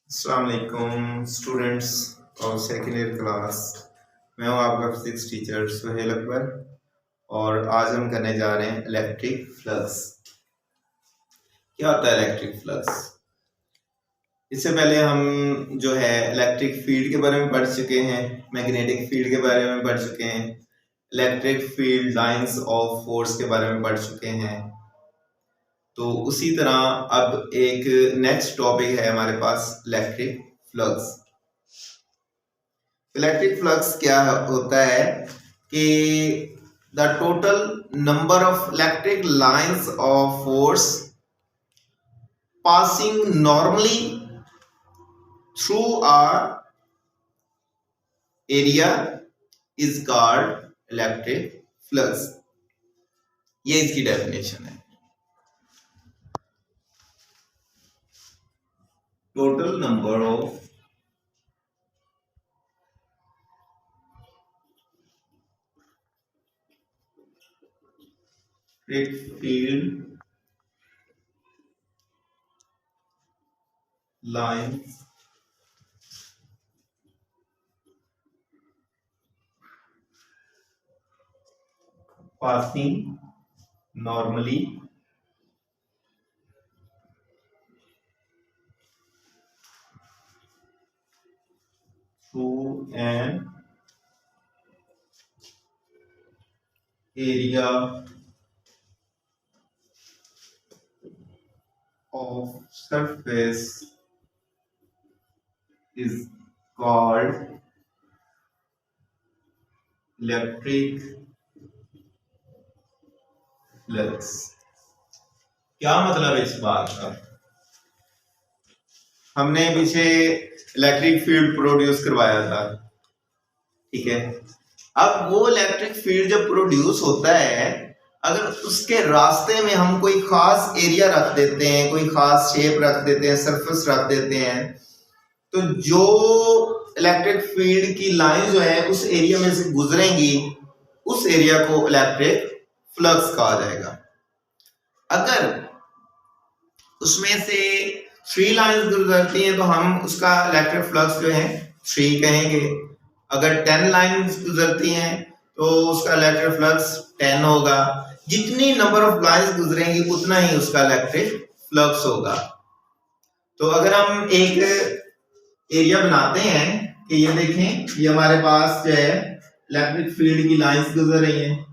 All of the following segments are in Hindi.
अस्सलाम वालेकुम स्टूडेंट्स और सेकेंड ईयर क्लास। मैं हूं आपका फिजिक्स टीचर सुहेल अकबर और आज हम करने जा रहे हैं इलेक्ट्रिक फ्लक्स। क्या होता है इलेक्ट्रिक फ्लक्स? इससे पहले हम जो है इलेक्ट्रिक फील्ड के बारे में पढ़ चुके हैं, मैग्नेटिक फील्ड के बारे में पढ़ चुके हैं, electric field lines of force के बारे में पढ़ चुके हैं। तो उसी तरह अब एक नेक्स्ट टॉपिक है हमारे पास इलेक्ट्रिक फ्लक्स। इलेक्ट्रिक फ्लक्स क्या होता है कि the total number of electric lines of force passing normally through our area is called electric flux। ये इसकी डेफिनेशन है। Total number of field lines passing normally through an area of surface is called electric flux। क्या मतलब है इस बात का? हमने पीछे इलेक्ट्रिक फील्ड प्रोड्यूस करवाया था, ठीक है। अब वो इलेक्ट्रिक फील्ड जब प्रोड्यूस होता है, अगर उसके रास्ते में हम कोई खास एरिया रख देते हैं, कोई खास शेप रख देते हैं, सरफेस रख देते हैं, तो जो इलेक्ट्रिक फील्ड की लाइन जो है उस एरिया में से गुजरेंगी, उस एरिया को इलेक्ट्रिक फ्लक्स कहा जाएगा। अगर उसमें से 3 लाइंस गुजरती हैं तो हम उसका इलेक्ट्रिक फ्लक्स जो है 3 कहेंगे। अगर 10 लाइंस गुजरती हैं तो उसका इलेक्ट्रिक फ्लक्स 10 होगा। जितनी नंबर ऑफ लाइंस गुजरेंगी उतना ही उसका इलेक्ट्रिक फ्लक्स होगा। तो अगर हम एक एरिया बनाते हैं कि ये देखें, ये हमारे पास जो है इलेक्ट्रिक फील्ड की लाइंस गुजर रही हैं,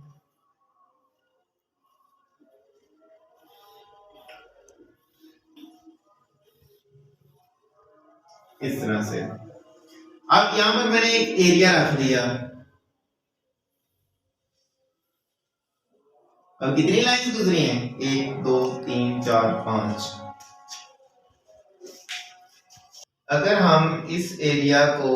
इस तरह से। अब यहां पर मैंने एक एरिया रख दिया। अब कितनी लाइंस गुजरी हैं? 1 2 3 4 5। अगर हम इस एरिया को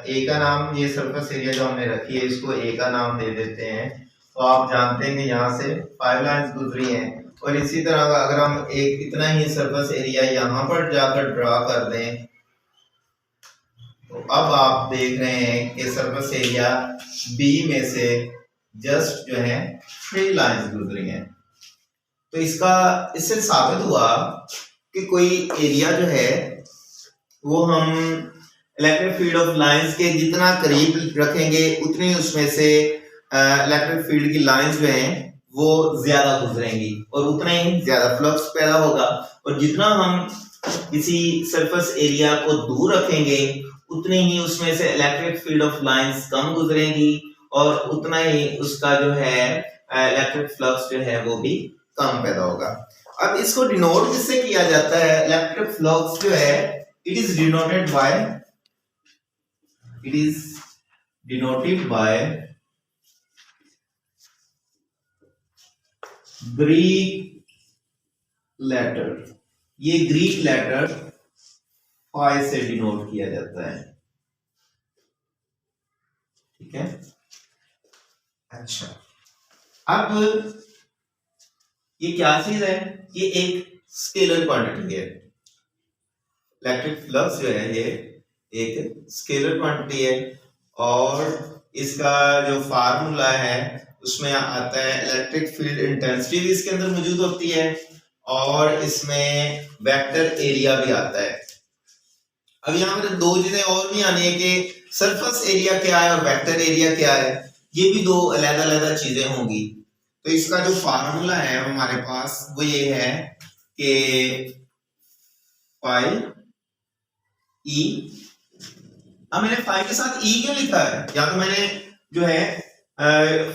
ए का नाम, ये सरफेस एरिया जो हमने रखी है इसको ए का नाम दे देते हैं, तो आप जानते हैं कि यहाँ से 5 लाइंस गुजरी हैं। और इसी तरह अगर हम एक इतना ही सरफेस एरिया यहाँ पर जाकर ड्रा कर दें, तो अब आप देख रहे हैं कि सरफेस एरिया बी में से जस्ट जो है 3 लाइंस गुजरी हैं। तो इससे साबित हुआ कि कोई एरिया जो है वो हम इलेक्ट्रिक फील्ड ऑफ लाइंस के जितना करीब रखेंगे उतनी उसमें से इलेक्ट्रिक फील्ड की लाइंस जो हैं वो ज्यादा गुजरेंगी और उतना ही ज्यादा फ्लक्स पैदा होगा। और जितना हम किसी सरफेस एरिया को दूर रखेंगे उतनी ही उसमें से इलेक्ट्रिक फील्ड ऑफ लाइंस कम गुजरेंगी और उतना ही उसका जो है इलेक्ट्रिक फ्लक्स जो है वो भी कम पैदा होगा। अब इसको डिनोट किससे किया जाता है? इलेक्ट्रिक फ्लक्स जो है it is denoted by Greek letter। ये ग्रीक लेटर फाई से डिनोट किया जाता है, ठीक है। अच्छा, अब ये क्या चीज है? ये एक स्केलर क्वांटिटी है। इलेक्ट्रिक फ्लक्स जो है ये एक स्केलर क्वांटिटी है और इसका जो फार्मूला है उसमें आता है इलेक्ट्रिक फील्ड इंटेंसिटी भी इसके अंदर मौजूद होती है और इसमें वेक्टर एरिया भी आता है। अब यहाँ पर दो चीजें और भी आनी है कि सरफेस एरिया क्या है और वेक्टर एरिया क्या है, ये भी दो अलग-अलग चीजें होंगी। तो इसका जो फार्मूला है हमारे पास वो ये है कि फाई ई, अब मैंने फाई के साथ ई क्यों लिखा है, या तो मैंने जो है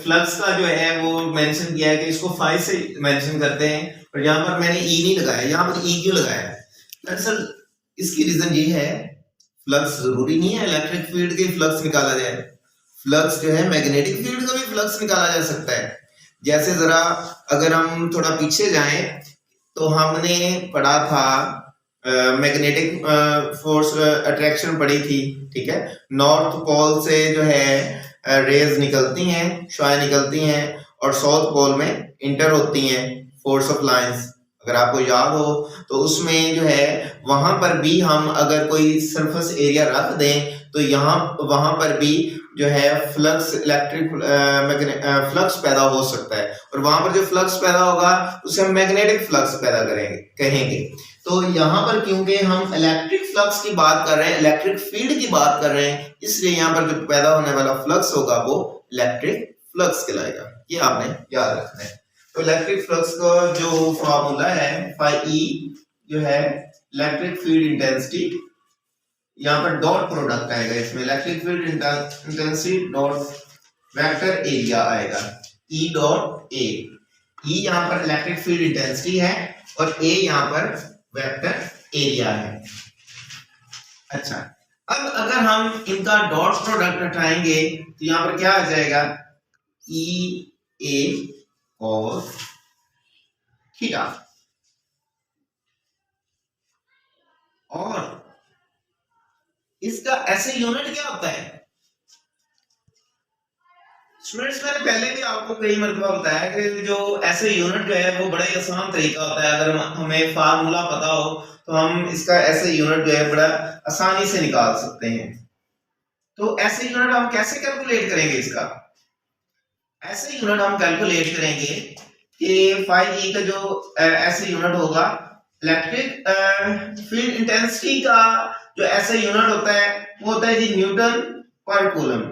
फ्लक्स का जो है वो मेंशन किया है कि इसको फाई से मेंशन करते हैं, और यहाँ पर मैंने ई नहीं लगाया, यहाँ पर ई क्यों लगाया है? दरअसल इसकी रीजन ये है, फ्लक्स जरूरी नहीं है इलेक्ट्रिक फील्ड के फ्लक्स निकाला जाए, फ्लक्स जो है मैग्नेटिक फील्ड का भी फ्लक्स निकाला जा सकता है। जैसे जरा अगर हम थोड़ा पीछे जाएं तो हमने पढ़ा था मैग्नेटिक फोर्स अट्रैक्शन पढ़ी थी, ठीक है। नॉर्थ पोल से जो है रेज निकलती हैं, शुआएं निकलती हैं और साउथ पोल में इंटर होती हैं फोर्स ऑफ लाइंस, अगर आपको याद हो तो उसमें जो है वहां पर भी हम अगर कोई सरफेस एरिया रख दें तो यहाँ वहां पर भी जो है फ्लक्स इलेक्ट्रिक फ्लक्स पैदा हो सकता है, और वहां पर जो फ्लक्स पैदा होगा उसे हम मैग्नेटिक फ्लक्स पैदा करेंगे कहेंगे। तो यहाँ पर क्योंकि हम इलेक्ट्रिक फ्लक्स की बात कर रहे हैं, इलेक्ट्रिक फील्ड की बात कर रहे हैं, इसलिए यहाँ पर जो पैदा होने वाला फ्लक्स होगा वो इलेक्ट्रिक फ्लक्स कहलाएगा, ये आपने याद रखना है। तो इलेक्ट्रिक फ्लक्स का जो फॉर्मूला है फाई ई जो है इलेक्ट्रिक फील्ड इंटेंसिटी, यहाँ पर डॉट प्रोडक्ट आएगा, इसमें electric field intensity dot vector area आएगा, ई डॉट ए। ई यहाँ पर इलेक्ट्रिक फील्ड इंटेंसिटी है और ए यहाँ पर वेक्टर एरिया है। अच्छा, अब अगर हम इनका डॉट प्रोडक्ट हटाएंगे तो यहाँ पर क्या आ जाएगा, ई ए और थीटा, और इसका ऐसे यूनिट क्या होता है स्टूडेंट्स? मैंने पहले भी आपको कई मरतबा बताया कि जो ऐसे यूनिट जो है वो बड़ा ही आसान तरीका होता है, अगर हमें फार्मूला पता हो तो हम इसका ऐसे यूनिट जो है बड़ा आसानी से निकाल सकते हैं। तो ऐसे यूनिट हम कैसे कैलकुलेट करेंगे? इसका ऐसे यूनिट हम कैलकुलेट करेंगे कि फाई ई का जो ऐसे यूनिट होगा, इलेक्ट्रिक फील्ड इंटेंसिटी का जो ऐसे यूनिट होता है वो होता है जी न्यूटन पर कूलम,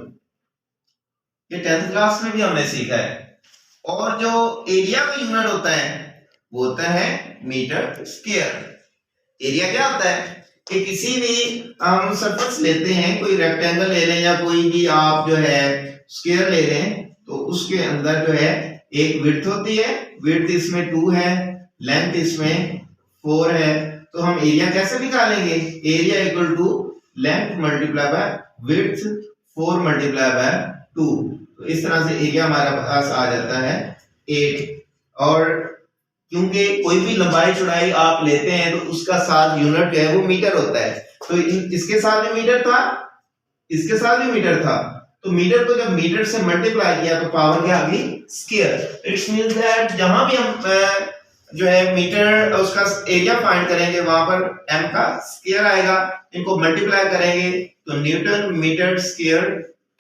ये 10th क्लास में भी हमने सीखा है। और जो एरिया का यूनिट होता है वो होता है मीटर स्क्वायर। एरिया क्या होता है कि किसी भी हम सरफेस लेते हैं, कोई रेक्टेंगल ले लें या कोई भी आप जो है स्क्वायर ले लें, तो उसके अंदर जो है एक विड्थ होती है, विड्थ इसमें 2 है, लेंथ इसमें 4 है, तो हम एरिया कैसे निकालेंगे? Area equal to length multiply by width 4 multiply by 2, तो इस तरह से एरिया हमारे पास आ जाता है 8। और क्योंकि कोई भी लंबाई चौड़ाई आप लेते हैं तो उसका साथ यूनिट है वो मीटर होता है, तो इसके साथ भी मीटर था, इसके साथ भी मीटर था, तो मीटर को जब मीटर से मल्टीप्लाई किया तो पावर क्या आ गई? स्क्वायर। इट्स मींस दैट जहां भी हम जो है मीटर उसका एरिया फाइंड करेंगे वहां पर m का स्क्वायर आएगा, इनको मल्टीप्लाई करेंगे तो न्यूटन मीटर स्क्वायर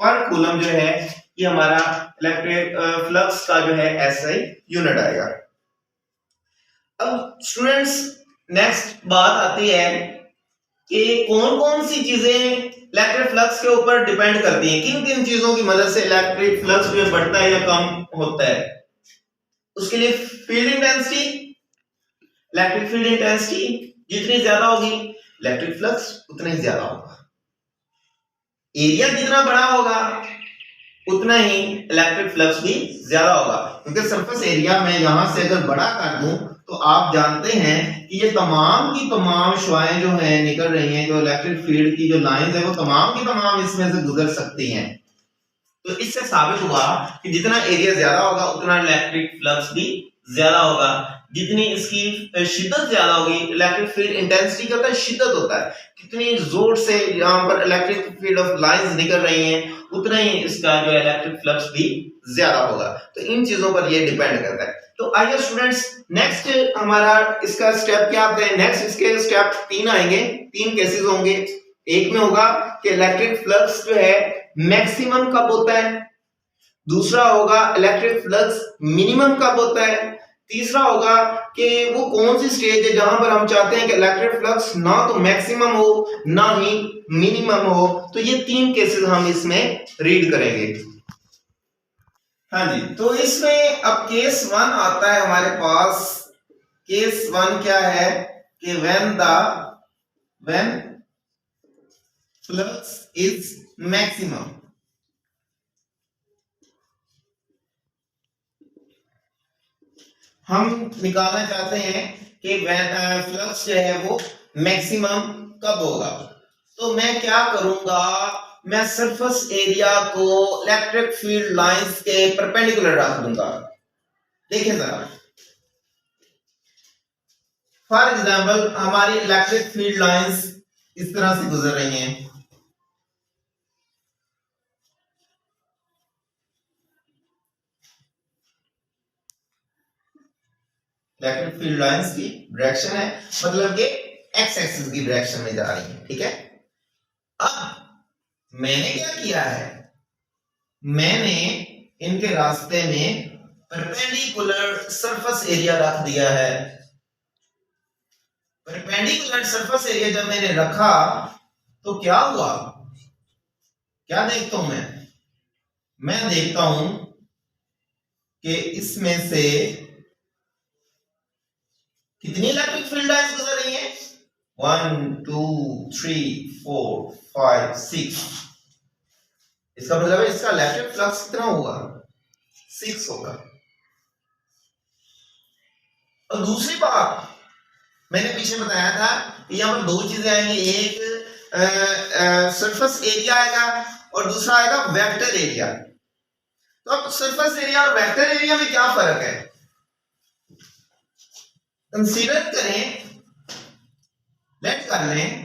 पर कूलम जो है ये हमारा इलेक्ट्रिक फ्लक्स का जो है एसआई यूनिट आएगा। अब स्टूडेंट्स नेक्स्ट बात आती है कि कौन कौन सी चीजें इलेक्ट्रिक फ्लक्स के ऊपर डिपेंड करती हैं, किन किन चीजों की मदद से इलेक्ट्रिक फ्लक्स जो बढ़ता है या कम होता है। उसके लिए field intensity, electric field intensity जितनी ज्यादा होगी इलेक्ट्रिक फ्लक्स उतना ही ज्यादा होगा, एरिया जितना बड़ा होगा उतना ही इलेक्ट्रिक फ्लक्स भी ज्यादा होगा, क्योंकि सरफेस एरिया में यहां से अगर बड़ा कर दूं तो आप जानते हैं कि ये तमाम की तमाम शुआएं जो हैं निकल रही हैं, जो इलेक्ट्रिक फील्ड की जो लाइंस है वो तमाम की तमाम इसमें से गुजर सकती हैं। तो इससे साबित हुआ कि जितना एरिया ज्यादा होगा उतना इलेक्ट्रिक फ्लक्स भी ज्यादा होगा, जितनी इसकी शिद्दत ज्यादा होगी, इलेक्ट्रिक फील्ड इंटेंसिटी का शिद्दत होता है, कितनी जोर से यहाँ पर इलेक्ट्रिक फील्ड ऑफ लाइंस निकल रही हैं उतना ही इसका जो इलेक्ट्रिक फ्लक्स भी ज्यादा होगा। तो इन चीजों पर ये डिपेंड करता है। तो आइए स्टूडेंट्स नेक्स्ट हमारा इसका स्टेप क्या आता है, नेक्स्ट इसके स्टेप 3 आएंगे, 3 केसेस होंगे। एक में होगा कि इलेक्ट्रिक फ्लक्स जो है मैक्सिमम कब होता है, दूसरा होगा इलेक्ट्रिक फ्लक्स मिनिमम कब होता है, तीसरा होगा कि वो कौन सी स्टेज है जहां पर हम चाहते हैं कि इलेक्ट्रिक फ्लक्स ना तो मैक्सिमम हो ना ही मिनिमम हो। तो ये 3 केसेस हम इसमें रीड करेंगे। हाँ जी, तो इसमें अब केस 1 आता है हमारे पास। केस 1 क्या है कि when flux is maximum। हम निकालना चाहते हैं कि फ्लक्स जो है वो मैक्सिमम कब होगा। तो मैं क्या करूंगा, मैं सरफेस एरिया को इलेक्ट्रिक फील्ड लाइंस के परपेंडिकुलर रख दूंगा। देखिए जरा, फॉर एग्जांपल हमारी इलेक्ट्रिक फील्ड लाइंस इस तरह से गुजर रही हैं। इलेक्ट्रिक फील्ड लाइंस की डायरेक्शन है, मतलब कि एक्स एक्सिस की डायरेक्शन में जा रही है। ठीक है, अब मैंने क्या किया है, मैंने इनके रास्ते में परपेंडिकुलर सरफेस एरिया रख दिया है। परपेंडिकुलर सरफेस एरिया जब मैंने रखा तो क्या हुआ, क्या देखता हूं मैं देखता हूं कि इसमें से कितनी इलेक्ट्रिक फील्ड लाइंस गुजर रही हैं, 1 2 3 4 5 6। इसका मतलब है इसका इलेक्ट्रिक फ्लक्स कितना होगा, 6 होगा। और दूसरी बात मैंने पीछे बताया था कि यहाँ पर 2 चीजें आएंगी, एक सरफेस एरिया आएगा और दूसरा आएगा वेक्टर एरिया। तो अब सरफेस एरिया और वेक्टर एरिया में क्या फर्क है, कंसीडर करें, लेट कर लें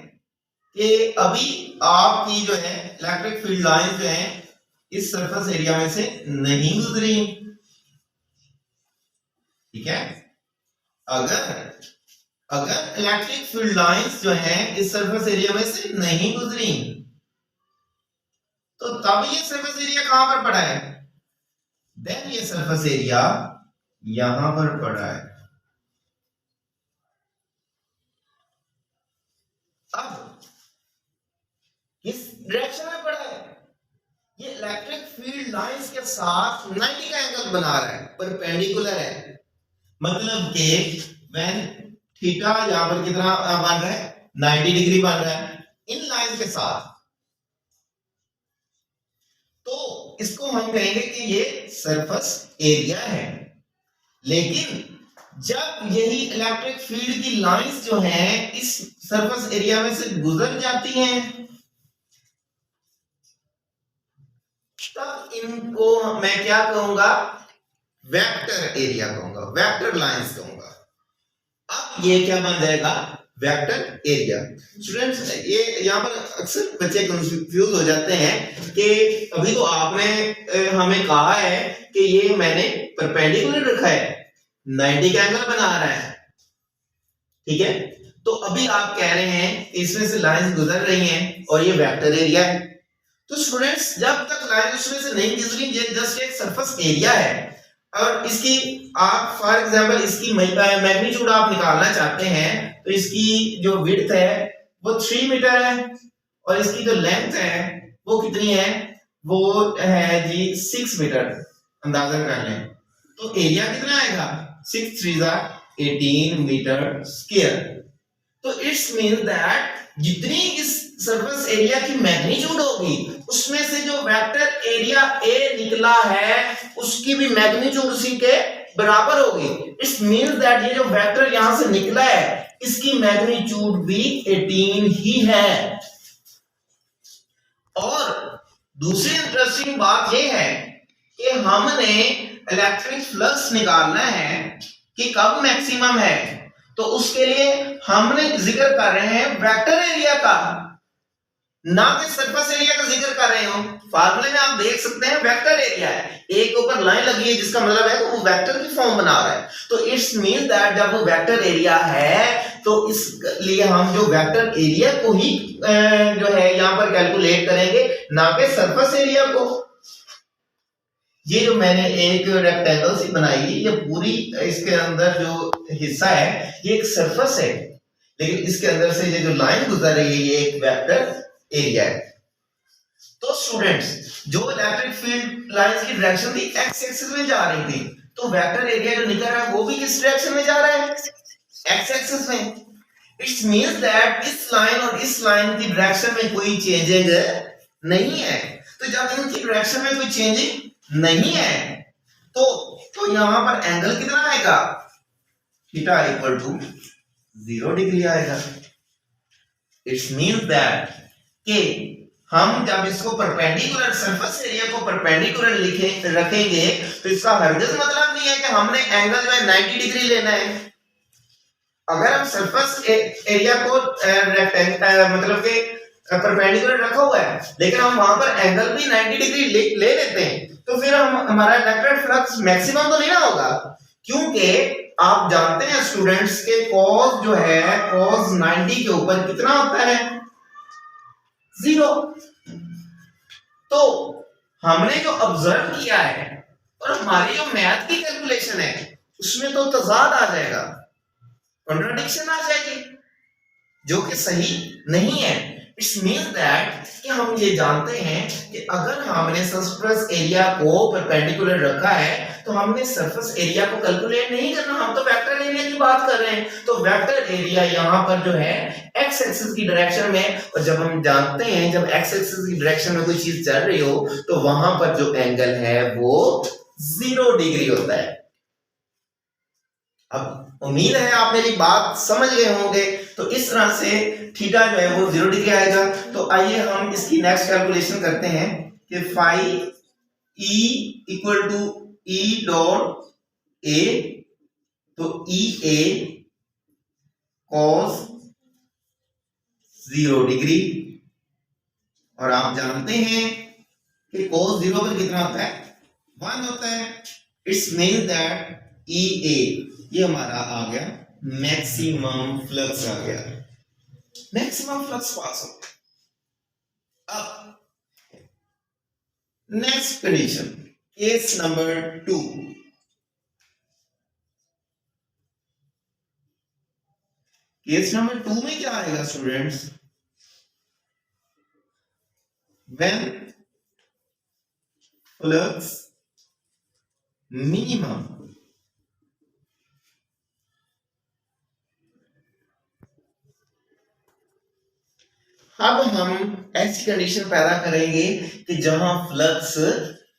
कि अभी आपकी जो है इलेक्ट्रिक फील्ड लाइन जो है इस सरफेस एरिया में से नहीं गुजरी। ठीक है, अगर इलेक्ट्रिक फील्ड लाइंस जो है इस सरफेस एरिया में से नहीं गुजरी तो तब ये सरफेस एरिया कहां पर पड़ा है, देन ये सरफेस एरिया यहां पर पड़ा है। अब किस डायरेक्शन में पड़ा है, ये इलेक्ट्रिक फील्ड लाइंस के साथ 90 का एंगल बना रहा है, परपेंडिकुलर है। मतलब कि व्हेन थीटा यहां पर कितना बन रहा है, 90 डिग्री बन रहा है इन लाइन के साथ। तो इसको हम कहेंगे कि ये सरफेस एरिया है। लेकिन जब यही इलेक्ट्रिक फील्ड की लाइंस जो हैं इस सरफेस एरिया में से गुजर जाती हैं तब इनको मैं क्या कहूंगा, वेक्टर एरिया कहूंगा, वेक्टर लाइंस कहूंगा। अब ये क्या बन जाएगा, वेक्टर एरिया। स्टूडेंट्स ये यहाँ पर अक्सर बच्चे कंफ्यूज हो जाते हैं कि अभी तो आपने हमें कहा है कि ये मैंने परपेंडिकुलर रखा है, 90 का एंगल बना रहा है। ठीक है, तो अभी आप कह रहे हैं इसमें से लाइंस गुजर रही हैं और ये वेक्टर एरिया है। तो स्टूडेंट्स जब तक लाइन उसमें से नहीं गुजरी, ये जस्ट एक सरफेस एरिया है और इसकी आप फॉर एग्जांपल इसकी मैग्नीट्यूड आप निकालना चाहते हैं तो इसकी जो विड्थ है वो 3 मीटर है और इसकी जो लेंथ है वो कितनी है, वो है जी 6 मीटर। अंदाजा कर लें तो एरिया कितना आएगा, 6 3 18 मीटर स्क्वायर। तो इट्स मीन दैट जितनी इस सरफेस एरिया की मैग्नीट्यूड होगी उसमें से जो वेक्टर एरिया ए निकला है उसकी भी मैग्नीट्यूड उसी के बराबर होगी। इट्स मींस दैट ये जो वेक्टर यहां से निकला है इसकी मैग्नीट्यूड भी 18 ही है। और दूसरी इंटरेस्टिंग बात ये है कि हमने इलेक्ट्रिक फ्लक्स निकालना है कि कब मैक्सिमम है, तो उसके लिए हमने जिक्र कर रहे हैं वेक्टर एरिया का, ना कि सरफेस एरिया का जिक्र कर रहे हो। फार्मूले में आप देख सकते हैं वेक्टर एरिया है, एक ऊपर लाइन लगी है जिसका मतलब है वो वेक्टर की फॉर्म बना रहा है। तो इट्स मीन दैट जब वो वेक्टर एरिया है तो इसलिए हम जो वेक्टर एरिया को ही जो है यहां पर कैलकुलेट करेंगे, ना कि सरफेस एरिया को। ये जो मैंने एक रेक्टेंगल सी बनाई है, ये पूरी इसके अंदर जो हिस्सा है ये एक सरफेस है, लेकिन इसके अंदर से ये जो लाइन गुजर रही है ये एक वेक्टर एरिया है। तो स्टूडेंट्स, जो इलेक्ट्रिक फील्ड लाइंस की डायरेक्शन थी एक्स एक्सिस में जा रही थी, तो वेक्टर एरिया जो निकल रहा है वो भी किस डायरेक्शन में जा रहा है? एक्स एक्सिस में। इट्स मींस दैट इस लाइन और इस लाइन की डायरेक्शन में कोई चेंजिंग नहीं है। तो जब इनकी डायरेक्शन में कोई चेंजिंग नहीं है तो यहां पर एंगल कितना आएगा? थीटा इक्वल टू 0 डिग्री आएगा। इट्स मींस दैट कि हम जब इसको परपेंडिकुलर सरफेस एरिया को परपेंडिकुलर रखेंगे तो इसका हरगिज मतलब नहीं है कि हमने एंगल जो है 90 डिग्री लेना है। अगर हम सरफेस एरिया को मतलब कि परपेंडिकुलर रखा हुआ है लेकिन हम वहां पर एंगल भी 90 डिग्री ले लेते हैं तो फिर हमारा इलेक्ट्रिक फ्लक्स मैक्सिमम तो नहीं ना होगा, क्योंकि आप जानते हैं स्टूडेंट्स के कॉस जो है कॉस 90 के ऊपर कितना होता है? 0। तो हमने जो ऑब्जर्व किया है और हमारी जो मैथ की कैलकुलेशन है उसमें तो तजाद आ जाएगा, कॉन्ट्रडिक्शन आ जाएगी, जो कि सही नहीं है। इट्स मीन दैट कि हम ये जानते हैं कि अगर हमने सरफेस एरिया को परपेंडिकुलर रखा है तो हमने सरफेस एरिया को कैलकुलेट नहीं करना, हम तो वेक्टर एरिया की बात कर रहे हैं। तो वेक्टर एरिया यहाँ पर जो है एक्स एक्सिस की डायरेक्शन में, और जब हम जानते हैं जब एक्स एक्सिस की डायरेक्शन में कोई चीज चल रही हो तो वहां पर जो एंगल है वो 0 डिग्री होता है। अब उम्मीद है आप मेरी बात समझ गए होंगे। तो इस तरह से थीटा जो है वो 0 डिग्री आएगा। तो आइए हम इसकी नेक्स्ट कैलकुलेशन करते हैं कि phi E equal to E dot A, तो ई ए कॉस 0 डिग्री, और आप जानते हैं कि cos 0 पर कितना होता है? 1 होता है। इट्स मीन दैट ई ए ये हमारा आ गया मैक्सिमम फ्लक्स आ गया, मैक्सिमम फ्लक्स पास हो गया। अब next condition, case number 2। Case number 2 में क्या आएगा स्टूडेंट्स? when flux minimum अब हम ऐसी कंडीशन पैदा करेंगे कि जहां फ्लक्स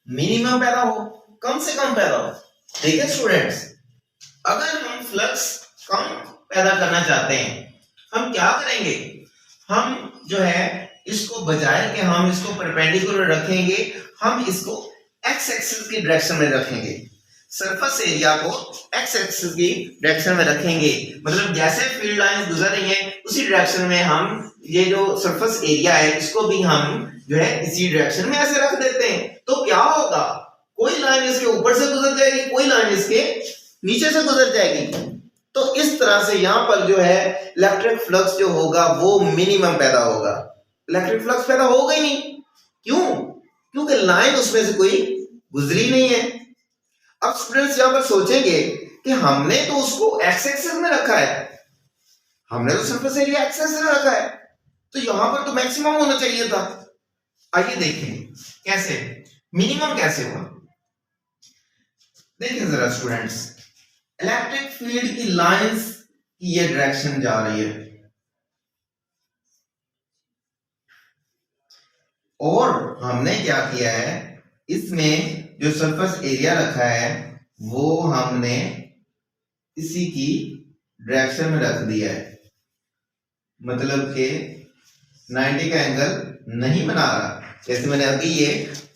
मिनिमम पैदा हो, कम से कम पैदा हो। देखिए स्टूडेंट्स, अगर हम फ्लक्स कम पैदा करना चाहते हैं हम क्या करेंगे? हम जो है इसको बजाय कि हम इसको परपेंडिकुलर रखेंगे, हम इसको एक्स एक्सिस की डायरेक्शन में रखेंगे, सरफेस एरिया को एक्स एक्सिस की डायरेक्शन में रखेंगे। मतलब जैसे फील्ड लाइंस गुजर रही हैं उसी डायरेक्शन में हम ये जो सरफेस एरिया है इसको भी हम जो है इसी डायरेक्शन में ऐसे रख देते हैं। तो क्या होगा? कोई लाइन इसके ऊपर से गुजर जाएगी, कोई लाइन इसके नीचे से गुजर जाएगी। तो इस तरह से यहाँ पर जो है इलेक्ट्रिक फ्लक्स जो होगा वो मिनिमम पैदा होगा, इलेक्ट्रिक फ्लक्स पैदा होगा ही नहीं। क्यों? क्योंकि लाइन उसमें से कोई गुजरी नहीं है। अब स्टूडेंट्स यहां पर सोचेंगे कि हमने तो उसको एक्स एक्सिस में रखा है, हमने तो सरफेस एरिया एक्स एक्सिस में रखा है, तो यहां पर तो मैक्सिमम होना चाहिए था। आइए देखें कैसे मिनिमम कैसे हुआ। देखें जरा स्टूडेंट्स, इलेक्ट्रिक फील्ड की लाइंस की ये डायरेक्शन जा रही है और हमने क्या किया है, इसमें जो सरफेस एरिया रखा है वो हमने इसी की डायरेक्शन में रख दिया है, मतलब कि 90 का एंगल नहीं बना रहा। जैसे मैंने अभी ये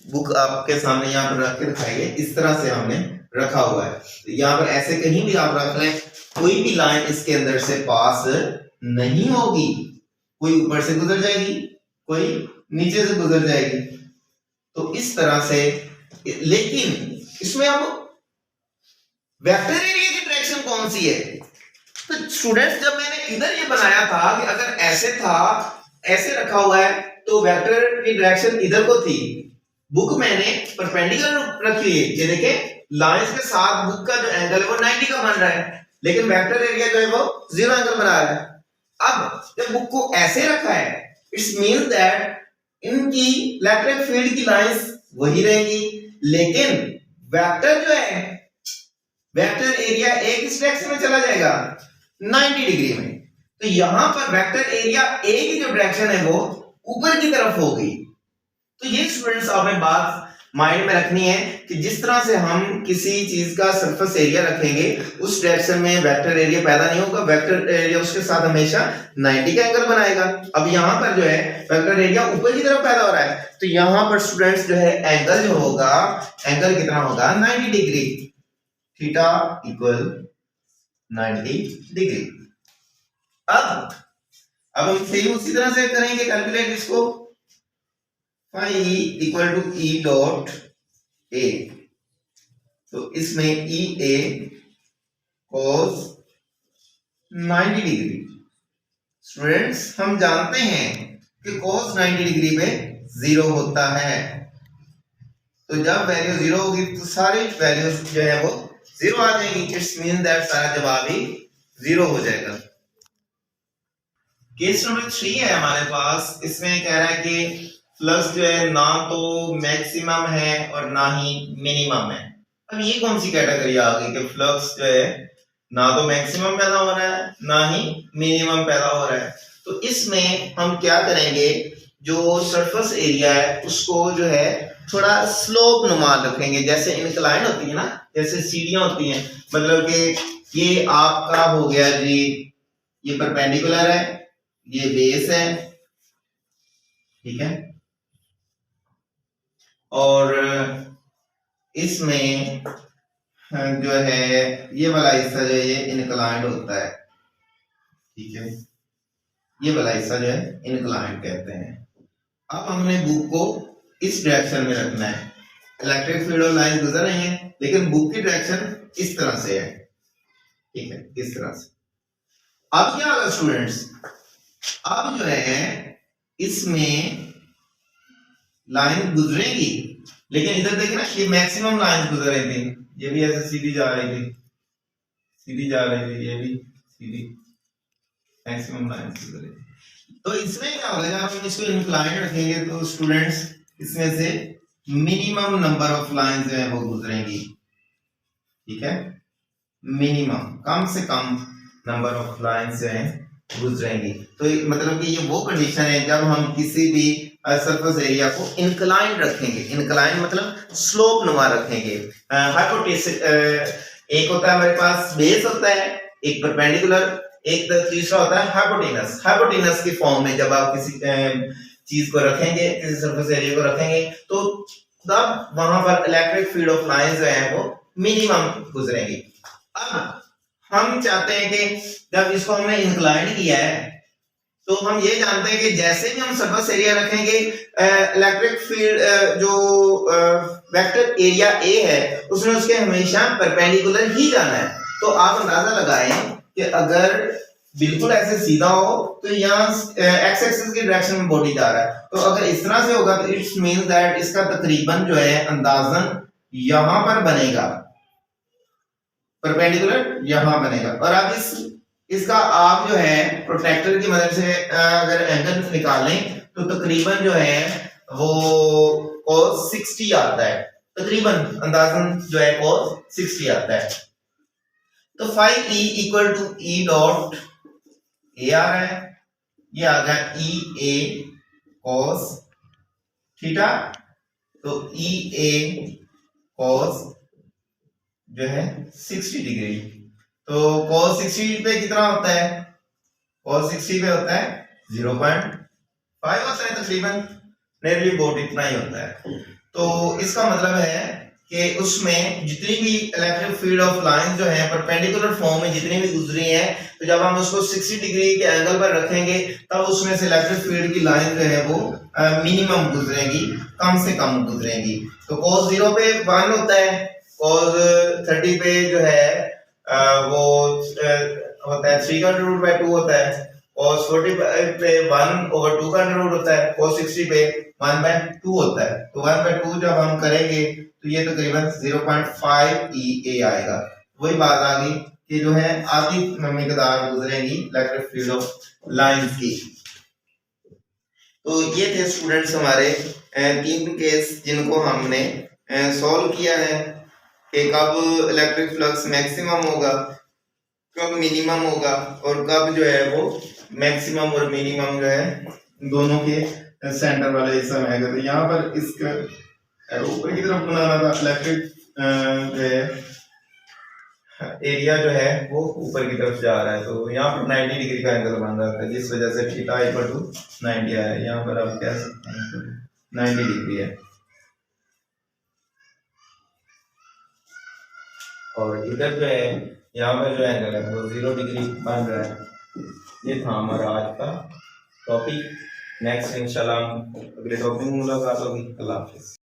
बुक आपके सामने यहाँ पर रख के दिखाई है, इस तरह से हमने रखा हुआ है। तो यहाँ पर ऐसे कहीं भी आप रख लें, कोई भी लाइन इसके अंदर से पास नहीं होगी, कोई ऊपर से गुजर जाएगी, कोई नीचे से गुजर जाएगी। तो इस तरह से, लेकिन इसमें अब वेक्टर एरिया की डायरेक्शन कौन सी है? तो स्टूडेंट्स, जब मैंने इधर ये बनाया था कि अगर ऐसे था, ऐसे रखा हुआ है तो वेक्टर की डायरेक्शन इधर को थी, बुक मैंने परपेंडिकुलर रखी है, ये देखें लाइंस के साथ बुक का जो एंगल है वो 90 का बन रहा है, लेकिन वेक्टर एरिया जो है वो 0 एंगल बना रहा है। अब जब बुक को ऐसे रखा है, इट्स मीन दैट इनकी इलेक्ट्रिक फील्ड की लाइंस वही रहेगी, लेकिन वेक्टर जो है, वेक्टर एरिया ए किस डायरेक्शन में चला जाएगा, 90 डिग्री में। तो यहां पर वेक्टर एरिया ए की जो डायरेक्शन है वो ऊपर की तरफ होगी। तो ये स्टूडेंट्स आपने बात माइंड में रखनी है कि जिस तरह से हम किसी चीज का सरफेस एरिया रखेंगे उस डायरेक्शन में वेक्टर एरिया पैदा नहीं होगा, वेक्टर एरिया उसके साथ हमेशा 90 का एंगल बनाएगा। अब यहाँ पर जो है वेक्टर एरिया ऊपर की तरफ पैदा हो रहा है, तो यहाँ पर स्टूडेंट्स जो है एंगल जो होगा, एंगल कितना होगा, 90 डिग्री, थीटा इक्वल 90 डिग्री। अब हम सेम उसी तरह से करेंगे कैलकुलेट इसको, phi equal to E dot A, तो इसमें E A cos 90 degree. Students हम जानते हैं कि cos 90 डिग्री पे 0 होता है, तो जब वैल्यू 0 होगी तो सारी वैल्यूज जो है वो 0 आ जाएगी। इट्स मीन दैट सारा जवाब ही 0 हो जाएगा। केस नंबर 3 है हमारे पास, इसमें कह रहा है कि फ्लक्स जो है ना तो मैक्सिमम है और ना ही मिनिमम है। अब ये कौन सी कैटेगरी आ गई कि फ्लक्स जो है ना तो मैक्सिमम पैदा हो रहा है ना ही मिनिमम पैदा हो रहा है। तो इसमें हम क्या करेंगे, जो सरफेस एरिया है उसको जो है थोड़ा स्लोप नुमा रखेंगे, जैसे इंक्लाइन होती है ना, जैसे सीढ़ियां होती हैं, मतलब कि ये आपका हो गया जी, ये परपेंडिकुलर है, ये बेस है, ठीक है, और इसमें जो है ये वाला हिस्सा जो है ये इनक्लाइंड होता है, ठीक है, ये वाला हिस्सा जो है इनक्लाइंड कहते हैं। अब हमने बुक को इस डायरेक्शन में रखना है, इलेक्ट्रिक फील्ड और लाइन गुजर रही है, लेकिन बुक की डायरेक्शन इस तरह से है, ठीक है, इस तरह से। अब क्या होगा स्टूडेंट्स, अब जो है इसमें लाइन गुजरेगी, लेकिन इधर देखिए ना ये मैक्सिमम लाइन गुजर रही थी, ये भी ऐसे सीधी जा रही थी, सीधी जा रही थी, ये भी सीधी मैक्सिमम लाइन गुजर रही थी। तो इसमें क्या होगा, जब हम इसको इंक्लाइन रखेंगे तो स्टूडेंट्स इसमें से मिनिमम नंबर ऑफ लाइंस जो है वो गुजरेंगी, ठीक है, मिनिमम कम से कम नंबर ऑफ लाइंस जो है गुजरेंगी। तो मतलब कि ये वो कंडीशन है जब हम किसी भी सरफेस एरिया को इंक्लाइन रखेंगे, इंक्लाइन मतलब स्लोप नुमा रखेंगे। हाइपोटेसिस एक होता है हमारे पास बेस होता है, एक परपेंडिकुलर, एक तीसरा होता है हाइपोटेनस। हाइपोटेनस की फॉर्म में जब आप किसी चीज को रखेंगे, किसी सरफेस एरिया को रखेंगे, तो तब वहां पर इलेक्ट्रिक फील्ड ऑफ लाइंस जो है वो मिनिमम गुजरेंगी। अब हम चाहते हैं कि जब इसको हमने इंक्लाइन किया है तो हम ये जानते हैं कि जैसे भी हम सरफेस एरिया रखेंगे, इलेक्ट्रिक फील्ड जो वेक्टर एरिया ए है उसमें उसके हमेशा परपेंडिकुलर ही जाना है। तो आप अंदाजा लगाएं कि अगर बिल्कुल ऐसे सीधा हो तो यहाँ एक्स एक्सिस की डायरेक्शन में बॉडी जा रहा है, तो अगर इस तरह से होगा तो इट्स मीन दैट इसका तकरीबन जो है अंदाजन यहां पर बनेगा, परपेंडिकुलर यहां बनेगा। और अब इसका आप जो है प्रोट्रैक्टर की मदद से अगर एंगल निकालें तो तकरीबन जो है वो cos 60 आता है, तकरीबन अंदाजन जो है cos 60 आता है। तो phi e equal to e dot A आ रहा है, ये आ गया e a cos थीटा, तो e a cos जो है 60 डिग्री। तो cos 60 पे कितना होता है, cos 60 पे होता है 0.5 होता है, तकरीबन नियरली अबाउट इतना ही होता है। तो इसका मतलब है कि उसमें जितनी भी इलेक्ट्रिक फील्ड ऑफ लाइन जो है परपेंडिकुलर फॉर्म में जितनी भी गुजरी है, तो जब हम उसको 60 डिग्री के एंगल पर रखेंगे तब उसमें से इलेक्ट्रिक फील्ड की लाइन जो है वो मिनिमम गुजरेगी, कम से कम गुजरेगी। तो cos 0 पे 1 होता है, cos 30 पे जो है वो होता है 3 का रूट बाय 2 होता है, cos 45 पे 1/2 का अंडर रूट होता है, cos 60 पे 1/2 होता है। तो 1/2 जब हम करेंगे तो ये तकरीबन 0.5 EA आएगा। वही बात आ गई कि जो है आधी मिकदार गुजरेगी इलेक्ट्रिक फील्ड ऑफ लाइंस की। तो ये थे स्टूडेंट्स हमारे 3 केस जिनको हमने सॉल्व किया है कि कब इलेक्ट्रिक फ्लक्स मैक्सिमम होगा, कब मिनिमम होगा और कब जो है वो मैक्सिमम और मिनिमम जो है दोनों के सेंटर वाले हिस्सा में आएगा। तो यहाँ पर इसका ऊपर की तरफ बनाना था, इलेक्ट्रिक जो है एरिया जो है वो ऊपर की तरफ जा रहा है, तो यहाँ पर 90 डिग्री का एंगल बन रहा था जिस वजह से थीटा इक्वल टू 90 आया। यहाँ पर आप कह सकते हैं 90 डिग्री है और इधर जो है यहाँ पर जो एंगल है वो 0 डिग्री बन रहा है। ये था हमारा आज का टॉपिक। नेक्स्ट इंशाल्लाह अगले टॉपिक में मुलाकात होगी। अल्लाह हाफिज़।